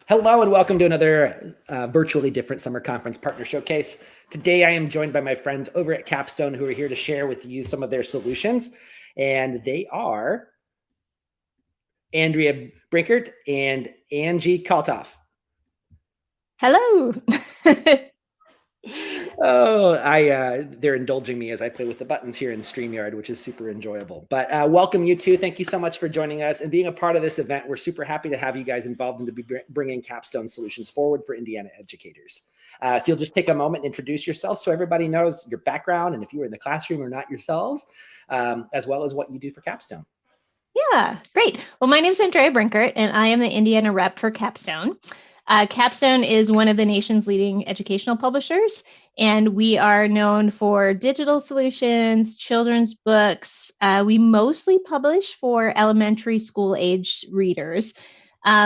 Hello and welcome to another virtually different summer conference partner showcase. Today I am joined by my friends over at Capstone who are here to share with you some of their solutions. And they are Andrea Brinkert and Angie Koltov. Hello. They're indulging me as I play with the buttons here in StreamYard, which is super enjoyable. But welcome you two. Thank you so much for joining us and being a part of this event. We're super happy to have you guys involved and to be bringing Capstone solutions forward for Indiana educators. If you'll just take a moment and introduce yourself so everybody knows your background and if you were in the classroom or not yourselves, as well as what you do for Capstone. Yeah, great. Well, my name is Andrea Brinkert, and I am the Indiana rep for Capstone. Capstone is one of the nation's leading educational publishers, and we are known for digital solutions, children's books. We mostly publish for elementary school age readers.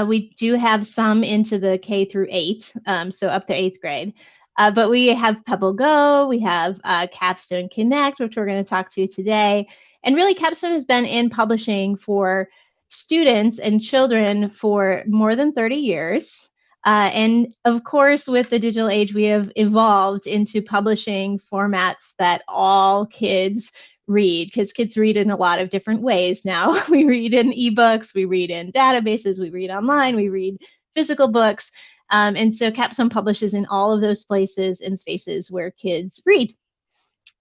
We do have some into the K through 8, so up to 8th grade. But we have PebbleGo, we have Capstone Connect, which we're going to talk to today. And really, Capstone has been in publishing for students and children for more than 30 years. And of course, with the digital age, we have evolved into publishing formats that all kids read, because kids read in a lot of different ways now. We read in ebooks, we read in databases, we read online, we read physical books. And so Capstone publishes in all of those places and spaces where kids read.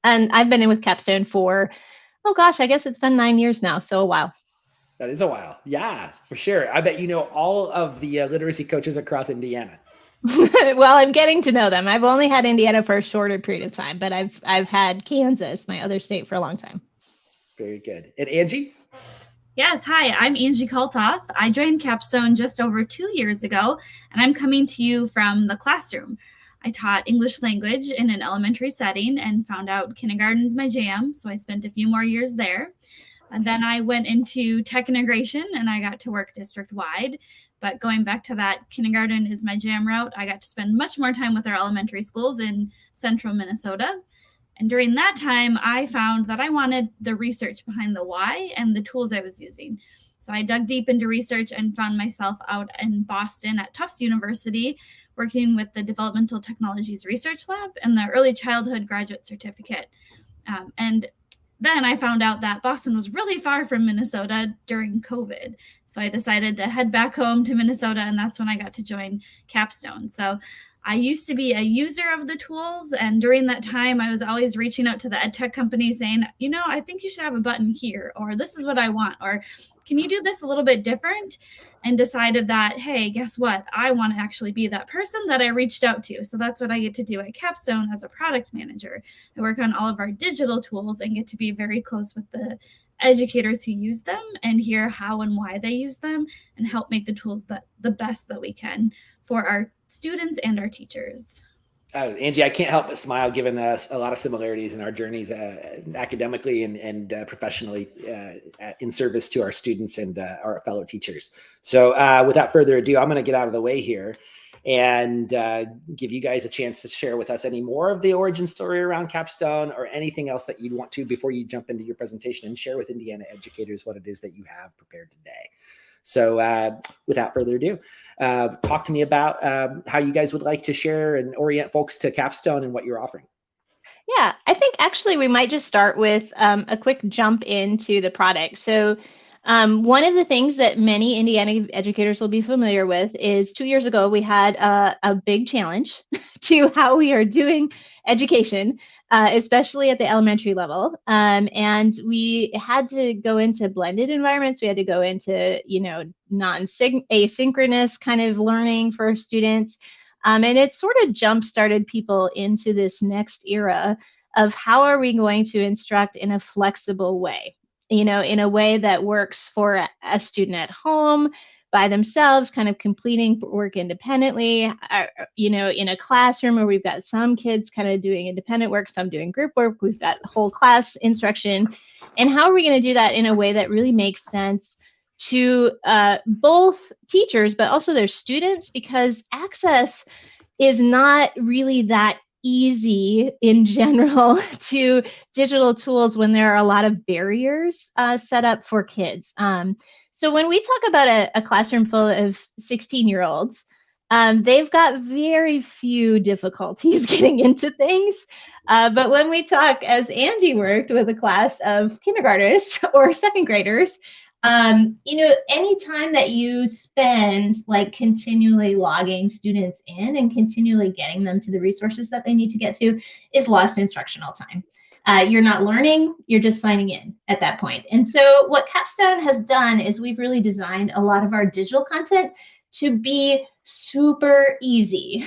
And I've been in with Capstone for, oh gosh, I guess it's been 9 years now, so a while. That is a while. Yeah, for sure. I bet you know all of the literacy coaches across Indiana. Well, I'm getting to know them. I've only had Indiana for a shorter period of time, but I've had Kansas, my other state, for a long time. Very good. And Angie? Yes, hi, I'm Angie Koltov. I joined Capstone just over 2 years ago, and I'm coming to you from the classroom. I taught English language in an elementary setting and found out kindergarten's my jam, so I spent a few more years there. And then I went into tech integration and I got to work district-wide. But going back to that, kindergarten is my jam route. I got to spend much more time with our elementary schools in central Minnesota. And during that time, I found that I wanted the research behind the why and the tools I was using. So I dug deep into research and found myself out in Boston at Tufts University, working with the Developmental Technologies Research Lab and the Early Childhood Graduate Certificate. And then I found out that Boston was really far from Minnesota during COVID. So I decided to head back home to Minnesota, and that's when I got to join Capstone. So I used to be a user of the tools, and during that time, I was always reaching out to the ed tech company saying, I think you should have a button here, or this is what I want, or can you do this a little bit different? And decided that, hey, guess what? I want to actually be that person that I reached out to. So that's what I get to do at Capstone as a product manager. I work on all of our digital tools and get to be very close with the educators who use them and hear how and why they use them and help make the tools the best that we can for our students and our teachers. Angie, I can't help but smile given us a lot of similarities in our journeys academically and professionally in service to our students and our fellow teachers. So without further ado, I'm going to get out of the way here and give you guys a chance to share with us any more of the origin story around Capstone or anything else that you'd want to before you jump into your presentation and share with Indiana educators what it is that you have prepared today. So without further ado, talk to me about how you guys would like to share and orient folks to Capstone and what you're offering. Yeah, I think actually we might just start with a quick jump into the product. So one of the things that many Indiana educators will be familiar with is 2 years ago, we had a big challenge to how we are doing education, especially at the elementary level. And we had to go into blended environments. We had to go into, asynchronous kind of learning for students. And it sort of jump-started people into this next era of how are we going to instruct in a flexible way, in a way that works for a student at home by themselves, kind of completing work independently, in a classroom where we've got some kids kind of doing independent work, some doing group work, we've got whole class instruction. And how are we going to do that in a way that really makes sense to both teachers, but also their students, because access is not really that easy in general to digital tools when there are a lot of barriers set up for kids. So when we talk about a classroom full of 16-year-olds, They've got very few difficulties getting into things. But when we talk, as Angie worked with a class of kindergartners or second graders, any time that you spend like continually logging students in and continually getting them to the resources that they need to get to is lost instructional time. You're not learning, you're just signing in at that point. And so what Capstone has done is we've really designed a lot of our digital content to be super easy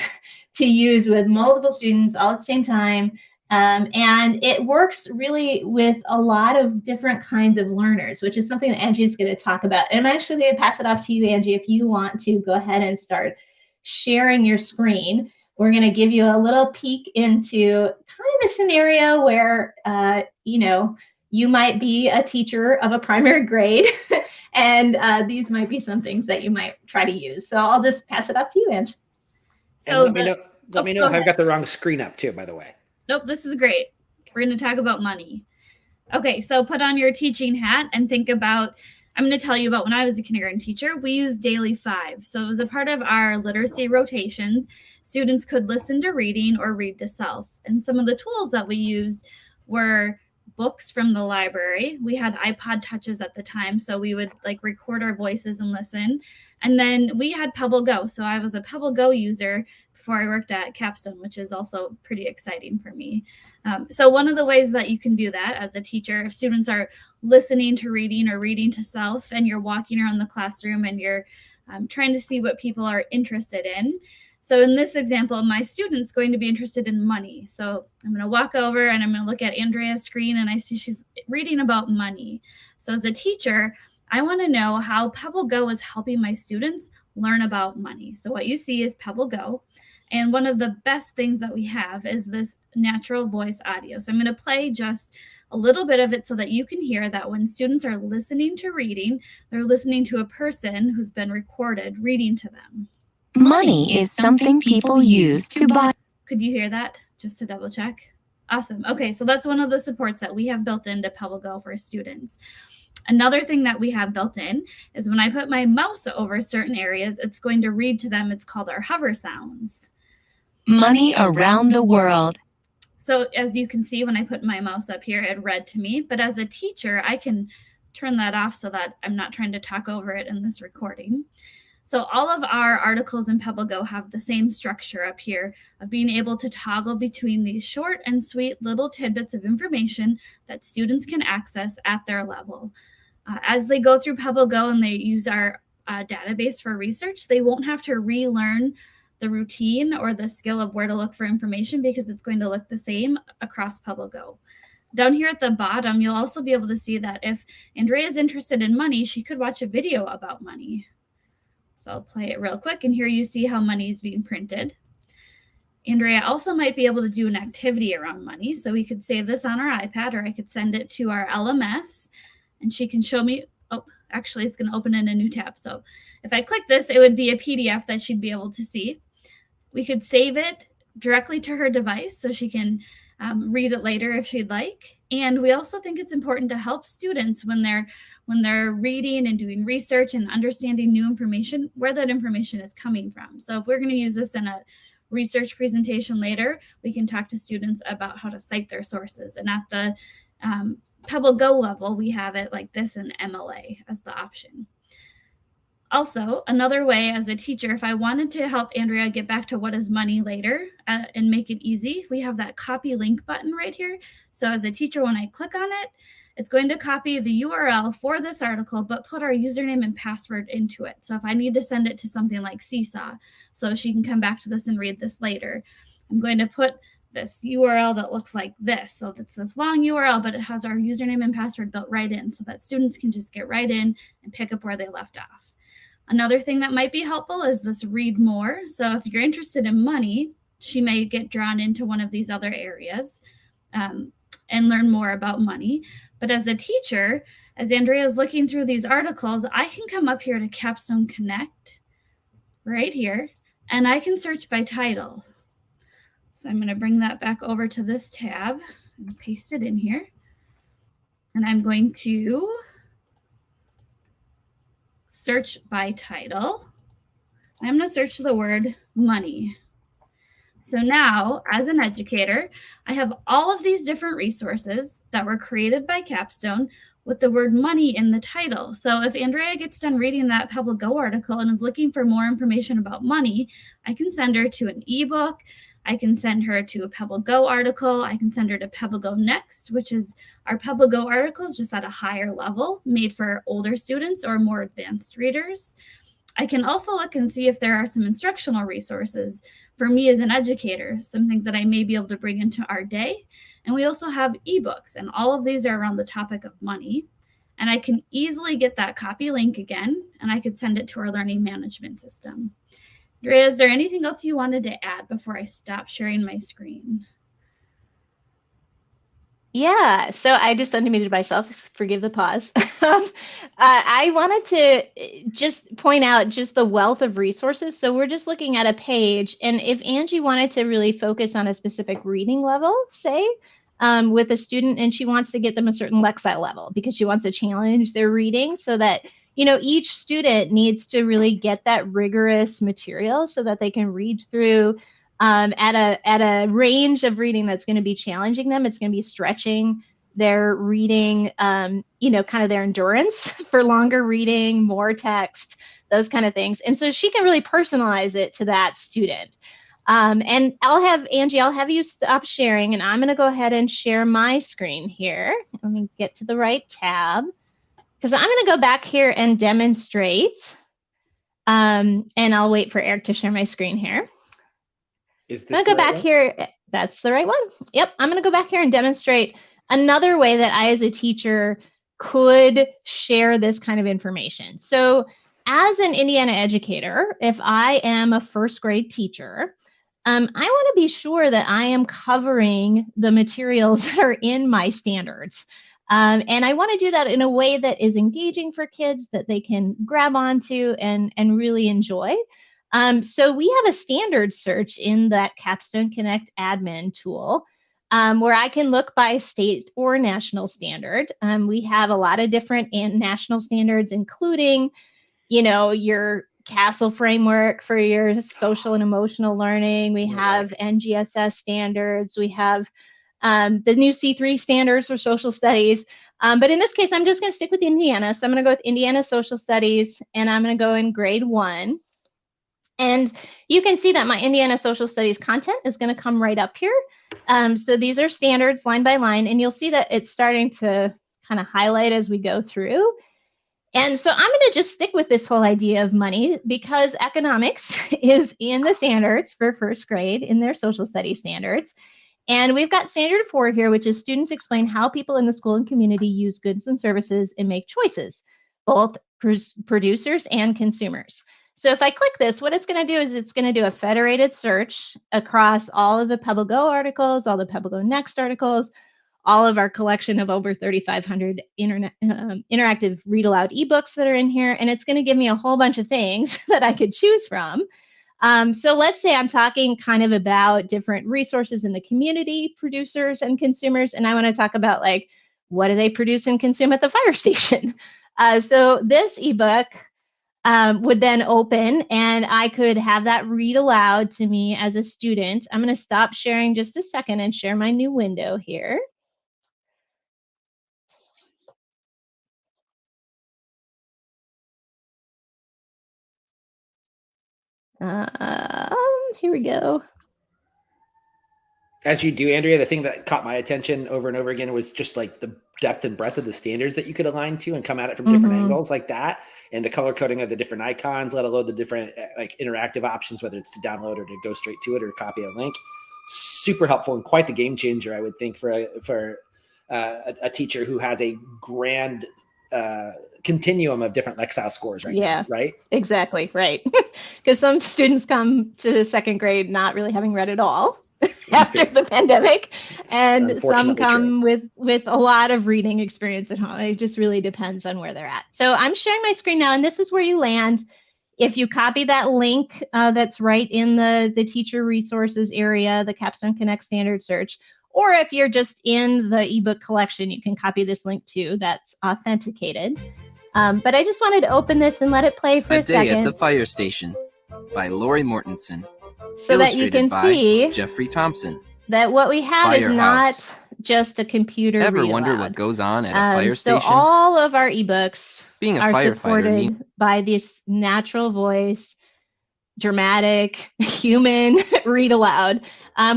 to use with multiple students all at the same time. And it works really with a lot of different kinds of learners, which is something that Angie is going to talk about. And I'm actually going to pass it off to you, Angie, if you want to go ahead and start sharing your screen. We're going to give you a little peek into kind of a scenario where, you might be a teacher of a primary grade, and these might be some things that you might try to use. So I'll just pass it off to you, Ange. So let me know if I've got the wrong screen up too, by the way. Nope, this is great. We're going to talk about money. Okay, so put on your teaching hat and think about, I'm going to tell you about when I was a kindergarten teacher. We used Daily 5. So it was a part of our literacy rotations. Students could listen to reading or read to self. And some of the tools that we used were books from the library. We had iPod touches at the time, so we would like record our voices and listen. And then we had PebbleGo. So I was a PebbleGo user before I worked at Capstone, which is also pretty exciting for me. So one of the ways that you can do that as a teacher, if students are listening to reading or reading to self, and you're walking around the classroom and you're trying to see what people are interested in. So in this example, my student's going to be interested in money. So I'm going to walk over and I'm going to look at Andrea's screen, and I see she's reading about money. So as a teacher, I want to know how PebbleGo is helping my students learn about money. So what you see is PebbleGo. And one of the best things that we have is this natural voice audio. So I'm going to play just a little bit of it so that you can hear that when students are listening to reading, they're listening to a person who's been recorded reading to them. Money is something people use to buy. Could you hear that? Just to double check. Awesome. Okay, so that's one of the supports that we have built into PebbleGo for students. Another thing that we have built in is when I put my mouse over certain areas, it's going to read to them. It's called our hover sounds. Money around the world. So as you can see, when I put my mouse up here, it read to me. But as a teacher, I can turn that off so that I'm not trying to talk over it in this recording. So all of our articles in PebbleGo have the same structure up here of being able to toggle between these short and sweet little tidbits of information that students can access at their level. As they go through PebbleGo and they use our database for research, they won't have to relearn the routine or the skill of where to look for information, because it's going to look the same across PebbleGo. Down here at the bottom, you'll also be able to see that if Andrea is interested in money, she could watch a video about money. So I'll play it real quick, and here you see how money is being printed. Andrea also might be able to do an activity around money. So we could save this on our iPad, or I could send it to our LMS, and she can show me, oh, actually it's going to open in a new tab. So if I click this, it would be a PDF that she'd be able to see. We could save it directly to her device so she can read it later if she'd like. And we also think it's important to help students when they're reading and doing research and understanding new information, where that information is coming from. So if we're going to use this in a research presentation later, we can talk to students about how to cite their sources. And at the PebbleGo level, we have it like this in MLA as the option. Also, another way as a teacher, if I wanted to help Andrea get back to what is money later and make it easy, we have that copy link button right here. So as a teacher, when I click on it, it's going to copy the URL for this article, but put our username and password into it. So if I need to send it to something like Seesaw, so she can come back to this and read this later, I'm going to put this URL that looks like this. So it's this long URL, but it has our username and password built right in so that students can just get right in and pick up where they left off. Another thing that might be helpful is this read more. So if you're interested in money, she may get drawn into one of these other areas and learn more about money. But as a teacher, as Andrea is looking through these articles, I can come up here to Capstone Connect right here, and I can search by title. So I'm going to bring that back over to this tab and paste it in here. And I'm going to search by title. I'm going to search the word money. So now, as an educator, I have all of these different resources that were created by Capstone with the word money in the title. So if Andrea gets done reading that PebbleGo article and is looking for more information about money, I can send her to an ebook. I can send her to a PebbleGo article. I can send her to PebbleGo Next, which is our PebbleGo articles just at a higher level, made for older students or more advanced readers. I can also look and see if there are some instructional resources for me as an educator, some things that I may be able to bring into our day. And we also have ebooks, and all of these are around the topic of money. And I can easily get that copy link again, and I could send it to our learning management system. Andrea, is there anything else you wanted to add before I stop sharing my screen? Yeah, so I just unmuted myself. Forgive the pause. I wanted to just point out just the wealth of resources. So we're just looking at a page, and if Angie wanted to really focus on a specific reading level, say, with a student, and she wants to get them a certain Lexile level because she wants to challenge their reading so that, you know, each student needs to really get that rigorous material so that they can read through at a range of reading that's going to be challenging them. It's going to be stretching their reading, you know, kind of their endurance for longer reading, more text, those kind of things. And so she can really personalize it to that student. And Angie, I'll have you stop sharing, and I'm going to go ahead and share my screen here. Let me get to the right tab, because I'm going to go back here and demonstrate. And I'll wait for Eric to share my screen here. Is this I'm going to go back here. That's the right one. Yep. I'm going to go back here and demonstrate another way that I, as a teacher, could share this kind of information. So as an Indiana educator, if I am a first grade teacher, I want to be sure that I am covering the materials that are in my standards. And I want to do that in a way that is engaging for kids, that they can grab onto and really enjoy. So we have a standard search in that Capstone Connect admin tool, where I can look by state or national standard. We have a lot of different national standards, including, you know, your CASEL framework for your social and emotional learning. We have NGSS standards. We have the new C3 standards for social studies. But in this case, I'm just going to stick with Indiana. So I'm going to go with Indiana Social Studies, and I'm going to go in grade 1. And you can see that my Indiana Social Studies content is going to come right up here. So these are standards line by line, and you'll see that it's starting to kind of highlight as we go through. And so I'm going to just stick with this whole idea of money because economics is in the standards for first grade in their social studies standards. And we've got standard 4 here, which is students explain how people in the school and community use goods and services and make choices, both producers and consumers. So if I click this, what it's going to do is it's going to do a federated search across all of the PebbleGo articles, all the PebbleGo Next articles, all of our collection of over 3,500 interactive read aloud ebooks that are in here. And it's going to give me a whole bunch of things that I could choose from. So let's say I'm talking kind of about different resources in the community, producers and consumers. And I want to talk about, like, what do they produce and consume at the fire station? So this ebook would then open, and I could have that read aloud to me as a student. I'm going to stop sharing just a second and share my new window here. Here we go. As you do, Andrea, the thing that caught my attention over and over again was just like the depth and breadth of the standards that you could align to and come at it from different angles like that, and the color coding of the different icons, let alone the different like interactive options, whether it's to download or to go straight to it or copy a link. Super helpful and quite the game changer, I would think, for a teacher who has a grand continuum of different Lexile scores right now, right? Exactly, right. Because some students come to second grade not really having read at all after the pandemic, and some come with a lot of reading experience at home. It just really depends on where they're at. So I'm sharing my screen now, and this is where you land if you copy that link that's right in the teacher resources area, the Capstone Connect standard search. Or if you're just in the ebook collection, you can copy this link too. That's authenticated. But I just wanted to open this and let it play for a second. A day at the fire station. by Laurie Mortensen. So that you can see Jeffrey Thompson. that what we have is not just a computer Ever read wonder aloud. what goes on at a fire So station? all of our ebooks Being a are firefighter supported by this natural voice, dramatic, human read aloud,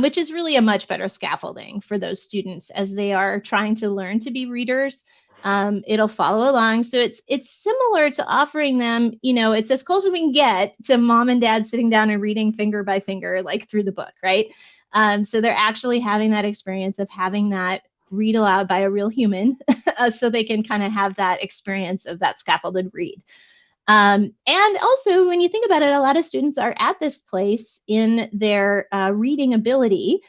which is really a much better scaffolding for those students as they are trying to learn to be readers. It'll follow along. So it's similar to offering them, it's as close as we can get to mom and dad sitting down and reading finger by finger, like through the book, right? So they're actually having that experience of having that read aloud by a real human so they can kind of have that experience of that scaffolded read. And also, when you think about it, a lot of students are at this place in their reading ability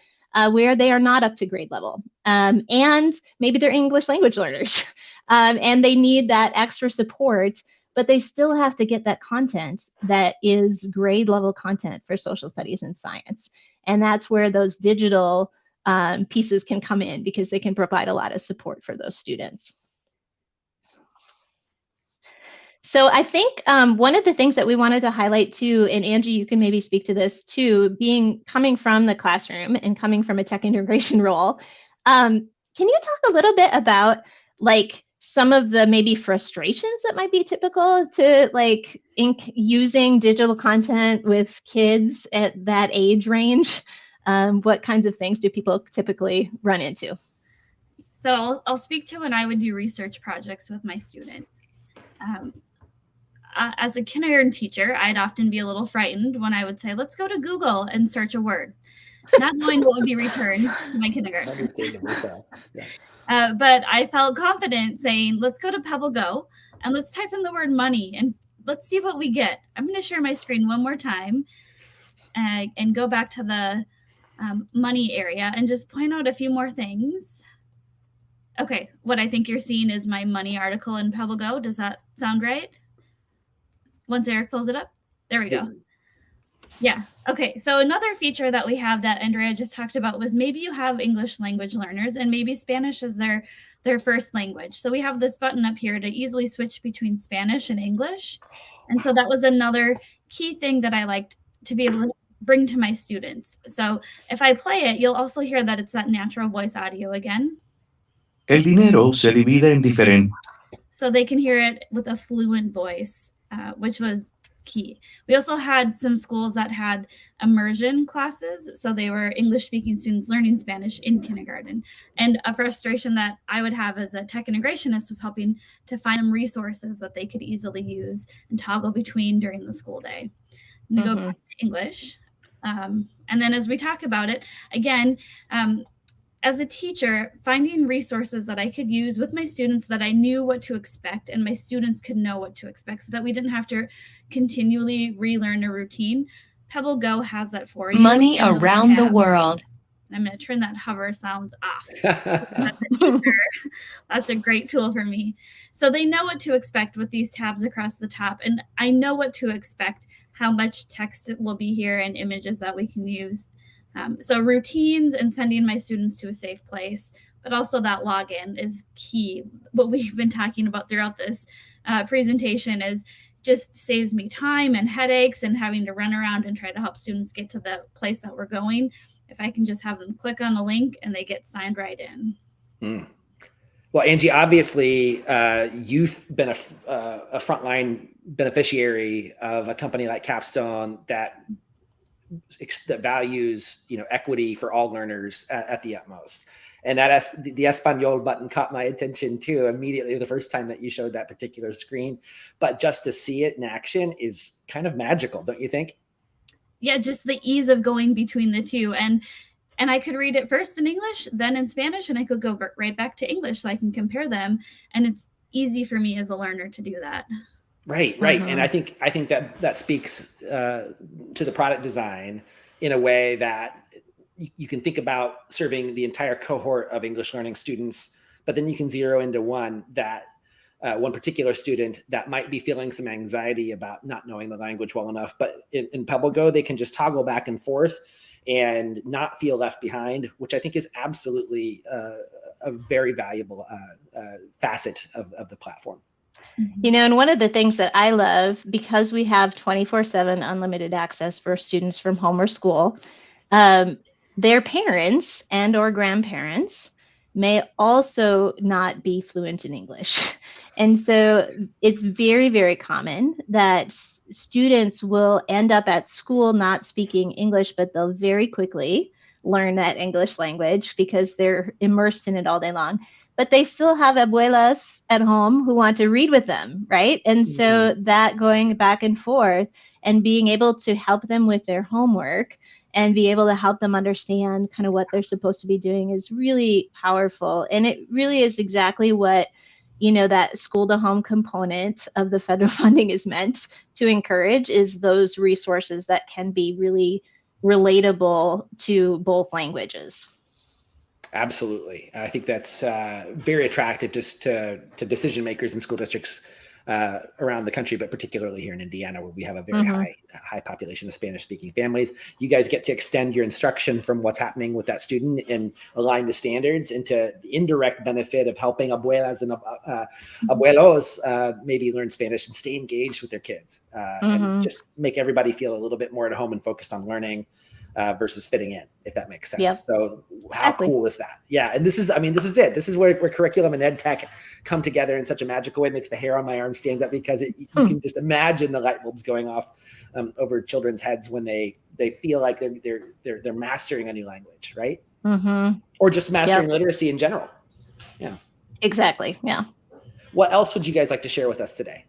where they are not up to grade level. And maybe they're English language learners and they need that extra support, but they still have to get that content that is grade level content for social studies and science. And that's where those digital pieces can come in because they can provide a lot of support for those students. So I think one of the things that we wanted to highlight too, and Angie, you can maybe speak to this too, coming from the classroom and coming from a tech integration role, can you talk a little bit about like some of the maybe frustrations that might be typical to like using digital content with kids at that age range? What kinds of things do people typically run into? So I'll speak to when I would do research projects with my students. As a kindergarten teacher, I'd often be a little frightened when I would say, let's go to Google and search a word, not knowing what would be returned to my kindergartners. But I felt confident saying, let's go to PebbleGo and let's type in the word money and let's see what we get. I'm going to share my screen one more time and go back to the money area and just point out a few more things. Okay, what I think you're seeing is my money article in PebbleGo. Does that sound right? Once Eric pulls it up, there we go. Yeah. Okay. So another feature that we have that Andrea just talked about was maybe you have English language learners and maybe Spanish is their first language. So we have this button up here to easily switch between Spanish and English. And so that was another key thing that I liked to be able to bring to my students. So if I play it, you'll also hear that it's that natural voice audio again. El dinero se divide en diferentes. So they can hear it with a fluent voice, which was key. We also had some schools that had immersion classes. So they were English-speaking students learning Spanish in kindergarten. And a frustration that I would have as a tech integrationist was helping to find them resources that they could easily use and toggle between during the school day. I'm going to go back to English. And then as we talk about it, again, as a teacher, finding resources that I could use with my students that I knew what to expect and my students could know what to expect so that we didn't have to continually relearn a routine. PebbleGo has that for you. Money around the world. I'm going to turn that hover sounds off. That's a great tool for me. So they know what to expect with these tabs across the top. And I know what to expect, how much text will be here and images that we can use. So routines and sending my students to a safe place, but also that login is key. What we've been talking about throughout this presentation is just saves me time and headaches and having to run around and try to help students get to the place that we're going. If I can just have them click on a link and they get signed right in. Well, Angie, obviously you've been a frontline beneficiary of a company like Capstone that values, equity for all learners at the utmost. And that the Espanol button caught my attention too immediately the first time that you showed that particular screen. But just to see it in action is kind of magical, don't you think? Yeah, just the ease of going between the two. And I could read it first in English, then in Spanish, and I could go right back to English so I can compare them. And it's easy for me as a learner to do that. Right. And I think that speaks to the product design in a way that you can think about serving the entire cohort of English learning students, but then you can zero into one particular student that might be feeling some anxiety about not knowing the language well enough. But in PebbleGo, they can just toggle back and forth and not feel left behind, which I think is absolutely a very valuable facet of the platform. You know, and one of the things that I love, because we have 24/7 unlimited access for students from home or school, their parents and or grandparents may also not be fluent in English. And so it's very, very common that students will end up at school not speaking English, but they'll very quickly learn that English language because they're immersed in it all day long. But they still have abuelas at home who want to read with them, right? And so that going back and forth and being able to help them with their homework and be able to help them understand kind of what they're supposed to be doing is really powerful. And it really is exactly what, you know, that school to home component of the federal funding is meant to encourage, is those resources that can be really relatable to both languages. Absolutely. I think that's very attractive just to decision makers in school districts around the country, but particularly here in Indiana, where we have a very high population of Spanish-speaking families. You guys get to extend your instruction from what's happening with that student and align the standards into the indirect benefit of helping abuelas and abuelos maybe learn Spanish and stay engaged with their kids and just make everybody feel a little bit more at home and focused on learning versus fitting in, if that makes sense. Yep. So how cool is that? Yeah. And this is it. This is where curriculum and ed tech come together in such a magical way. It makes the hair on my arm stand up, because you can just imagine the light bulbs going off over children's heads when they feel like they're mastering a new language, right? Or just mastering literacy in general. Yeah. Exactly. Yeah. What else would you guys like to share with us today?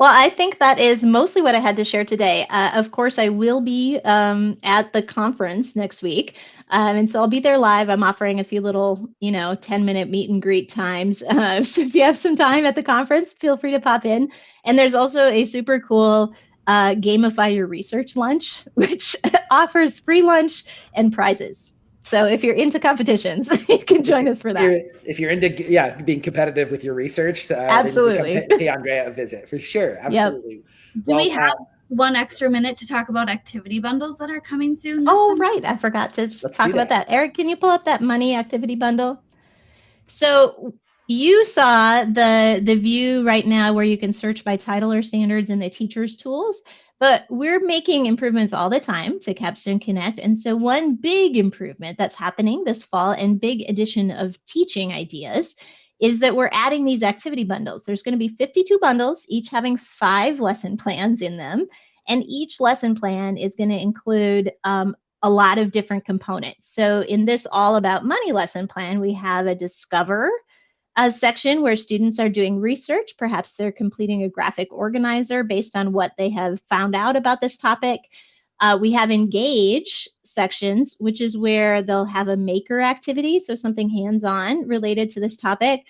Well, I think that is mostly what I had to share today. Of course, I will be at the conference next week. And so I'll be there live. I'm offering a few little, 10-minute meet and greet times. So if you have some time at the conference, feel free to pop in. And there's also a super cool Gamify Your Research lunch, which offers free lunch and prizes. So if you're into competitions, you can join us for that. If you're into being competitive with your research, absolutely, pay Andrea a visit for sure. Absolutely. Yep. Do we have one extra minute to talk about activity bundles that are coming soon? Oh, right. I forgot to talk about that. Eric, can you pull up that money activity bundle? So you saw the view right now where you can search by title or standards in the teacher's tools. But we're making improvements all the time to Capstone Connect. And so one big improvement that's happening this fall, and big addition of teaching ideas, is that we're adding these activity bundles. There's going to be 52 bundles, each having 5 lesson plans in them. And each lesson plan is going to include a lot of different components. So in this All About Money lesson plan, we have a Discover section where students are doing research. Perhaps they're completing a graphic organizer based on what they have found out about this topic. We have Engage sections, which is where they'll have a maker activity, so something hands-on related to this topic.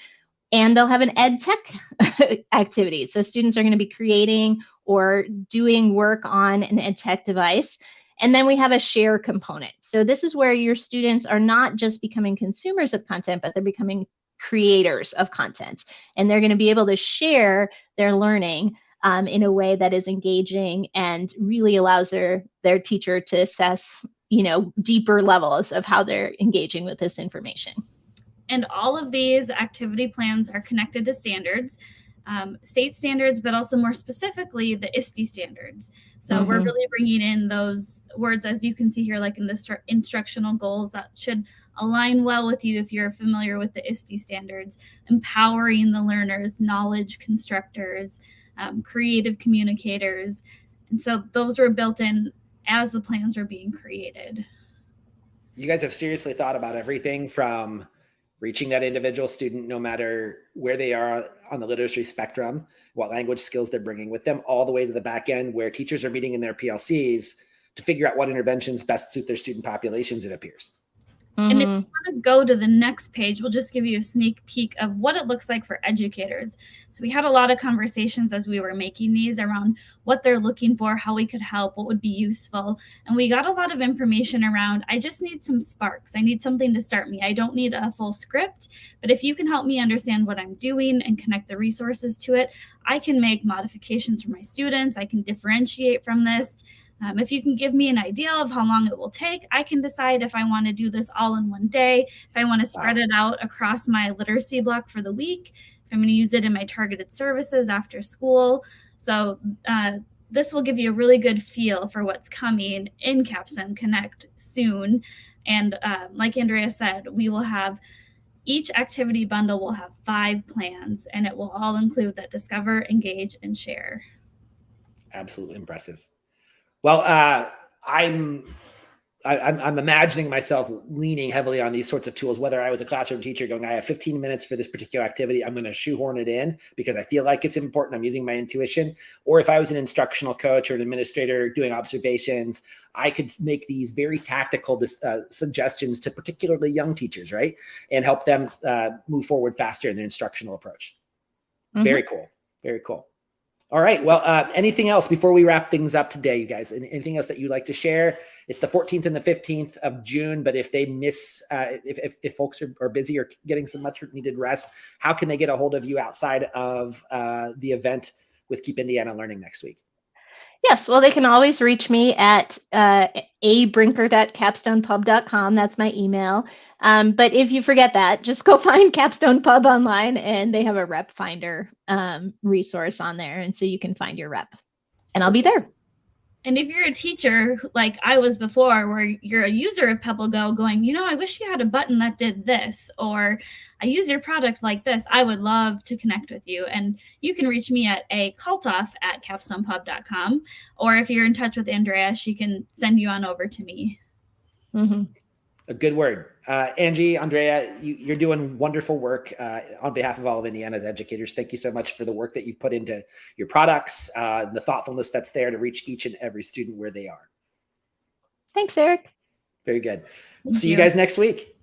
And they'll have an ed tech activity. So students are going to be creating or doing work on an ed tech device. And then we have a share component. So this is where your students are not just becoming consumers of content, but they're becoming creators of content, and they're going to be able to share their learning in a way that is engaging and really allows their teacher to assess, deeper levels of how they're engaging with this information. And all of these activity plans are connected to standards, state standards, but also more specifically the ISTE standards. So we're really bringing in those words, as you can see here, like in the instructional goals, that should align well with you if you're familiar with the ISTE standards: empowering the learners, knowledge constructors, creative communicators. And so those were built in as the plans were being created. You guys have seriously thought about everything from reaching that individual student, no matter where they are on the literacy spectrum, what language skills they're bringing with them, all the way to the back end where teachers are meeting in their PLCs to figure out what interventions best suit their student populations, it appears. And if you want to go to the next page, we'll just give you a sneak peek of what it looks like for educators. So we had a lot of conversations as we were making these around what they're looking for, how we could help, what would be useful. And we got a lot of information around, I just need some sparks. I need something to start me. I don't need a full script, but if you can help me understand what I'm doing and connect the resources to it, I can make modifications for my students. I can differentiate from this. If you can give me an idea of how long it will take, I can decide if I want to do this all in one day, if I want to spread it out across my literacy block for the week, if I'm going to use it in my targeted services after school. So this will give you a really good feel for what's coming in Capstone Connect soon. And like Andrea said, we will have each activity bundle will have 5 plans, and it will all include that discover, engage, and share. Absolutely impressive. Well, I'm imagining myself leaning heavily on these sorts of tools, whether I was a classroom teacher going, I have 15 minutes for this particular activity, I'm going to shoehorn it in because I feel like it's important, I'm using my intuition. Or if I was an instructional coach or an administrator doing observations, I could make these very tactical suggestions to particularly young teachers, right? And help them move forward faster in their instructional approach. Mm-hmm. Very cool. Very cool. All right. Well, anything else before we wrap things up today, you guys? Anything else that you'd like to share? It's the 14th and the 15th of June, but if they miss, if folks are busy or getting some much needed rest, how can they get a hold of you outside of the event with Keep Indiana Learning next week? Yes, well, they can always reach me at abrinkert@capstonepub.com. That's my email. But if you forget that, just go find Capstone Pub online, and they have a rep finder resource on there. And so you can find your rep, and I'll be there. And if you're a teacher like I was before, where you're a user of PebbleGo going, I wish you had a button that did this, or I use your product like this, I would love to connect with you. And you can reach me at Koltov@capstonepub.com. Or if you're in touch with Andrea, she can send you on over to me. Mm-hmm. A good word. Angie, Andrea, you're doing wonderful work on behalf of all of Indiana's educators. Thank you so much for the work that you've put into your products, the thoughtfulness that's there to reach each and every student where they are. Thanks, Eric. Very good. We'll see you guys next week.